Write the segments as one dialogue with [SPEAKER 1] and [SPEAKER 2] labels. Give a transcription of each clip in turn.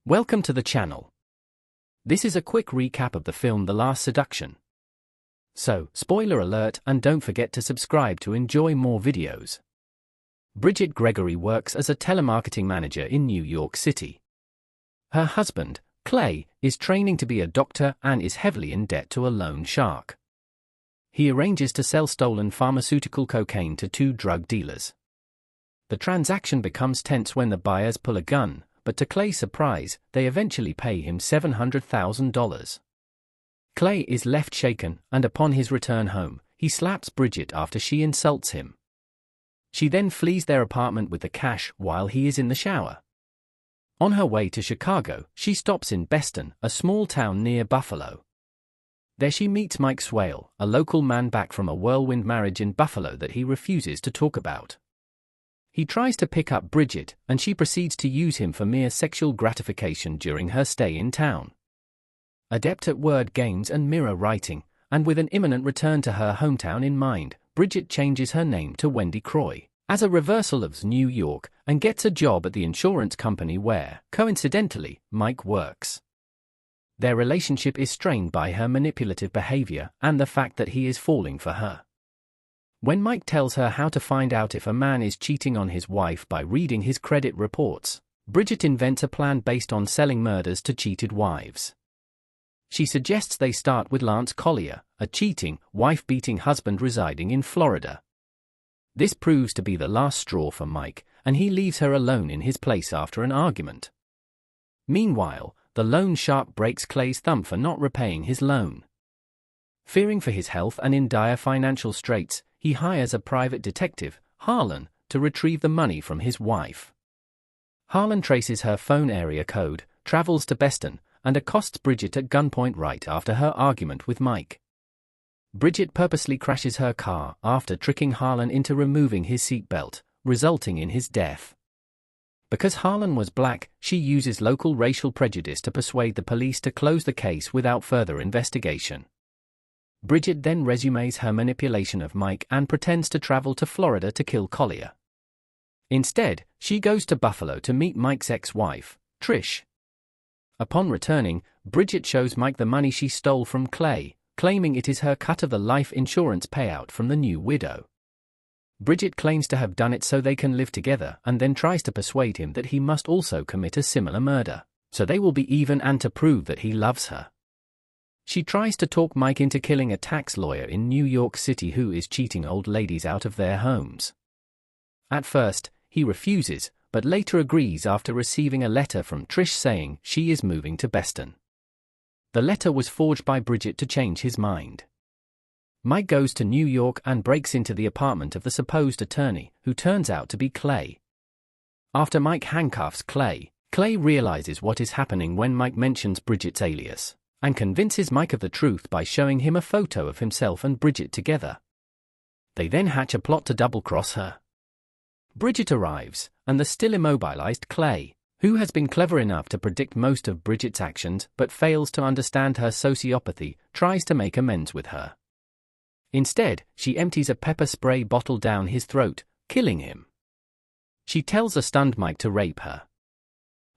[SPEAKER 1] Welcome to the channel. This is a quick recap of the film The Last Seduction. So, spoiler alert, and don't forget to subscribe to enjoy more videos. Bridget Gregory works as a telemarketing manager in New York City. Her husband, Clay, is training to be a doctor and is heavily in debt to a loan shark. He arranges to sell stolen pharmaceutical cocaine to two drug dealers. The transaction becomes tense when the buyers pull a gun, but to Clay's surprise, they eventually pay him $700,000. Clay is left shaken, and upon his return home, he slaps Bridget after she insults him. She then flees their apartment with the cash while he is in the shower. On her way to Chicago, she stops in Beston, a small town near Buffalo. There she meets Mike Swale, a local man back from a whirlwind marriage in Buffalo that he refuses to talk about. He tries to pick up Bridget, and she proceeds to use him for mere sexual gratification during her stay in town. Adept at word games and mirror writing, and with an imminent return to her hometown in mind, Bridget changes her name to Wendy Croy, as a reversal of New York, and gets a job at the insurance company where, coincidentally, Mike works. Their relationship is strained by her manipulative behavior and the fact that he is falling for her. When Mike tells her how to find out if a man is cheating on his wife by reading his credit reports, Bridget invents a plan based on selling murders to cheated wives. She suggests they start with Lance Collier, a cheating, wife-beating husband residing in Florida. This proves to be the last straw for Mike, and he leaves her alone in his place after an argument. Meanwhile, the loan shark breaks Clay's thumb for not repaying his loan. Fearing for his health and in dire financial straits, he hires a private detective, Harlan, to retrieve the money from his wife. Harlan traces her phone area code, travels to Beston, and accosts Bridget at gunpoint right after her argument with Mike. Bridget purposely crashes her car after tricking Harlan into removing his seatbelt, resulting in his death. Because Harlan was black, she uses local racial prejudice to persuade the police to close the case without further investigation. Bridget then resumes her manipulation of Mike and pretends to travel to Florida to kill Collier. Instead, she goes to Buffalo to meet Mike's ex-wife, Trish. Upon returning, Bridget shows Mike the money she stole from Clay, claiming it is her cut of the life insurance payout from the new widow. Bridget claims to have done it so they can live together and then tries to persuade him that he must also commit a similar murder, so they will be even and to prove that he loves her. She tries to talk Mike into killing a tax lawyer in New York City who is cheating old ladies out of their homes. At first, he refuses, but later agrees after receiving a letter from Trish saying she is moving to Beston. The letter was forged by Bridget to change his mind. Mike goes to New York and breaks into the apartment of the supposed attorney, who turns out to be Clay. After Mike handcuffs Clay, Clay realizes what is happening when Mike mentions Bridget's alias, and convinces Mike of the truth by showing him a photo of himself and Bridget together. They then hatch a plot to double-cross her. Bridget arrives, and the still immobilized Clay, who has been clever enough to predict most of Bridget's actions but fails to understand her sociopathy, tries to make amends with her. Instead, she empties a pepper spray bottle down his throat, killing him. She tells a stunned Mike to rape her.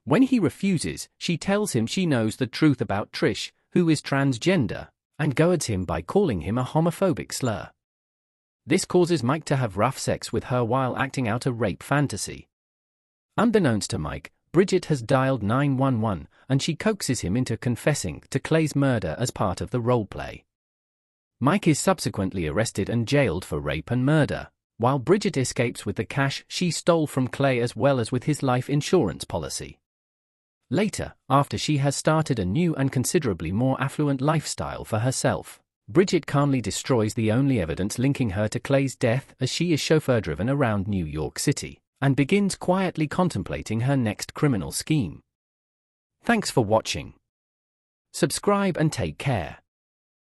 [SPEAKER 1] When he refuses, she tells him she knows the truth about Trish, who is transgender, and goads him by calling him a homophobic slur. This causes Mike to have rough sex with her while acting out a rape fantasy. Unbeknownst to Mike, Bridget has dialed 911, and she coaxes him into confessing to Clay's murder as part of the roleplay. Mike is subsequently arrested and jailed for rape and murder, while Bridget escapes with the cash she stole from Clay as well as with his life insurance policy. Later, after she has started a new and considerably more affluent lifestyle for herself, Bridget calmly destroys the only evidence linking her to Clay's death as she is chauffeur-driven around New York City, and begins quietly contemplating her next criminal scheme. Thanks for watching. Subscribe and take care.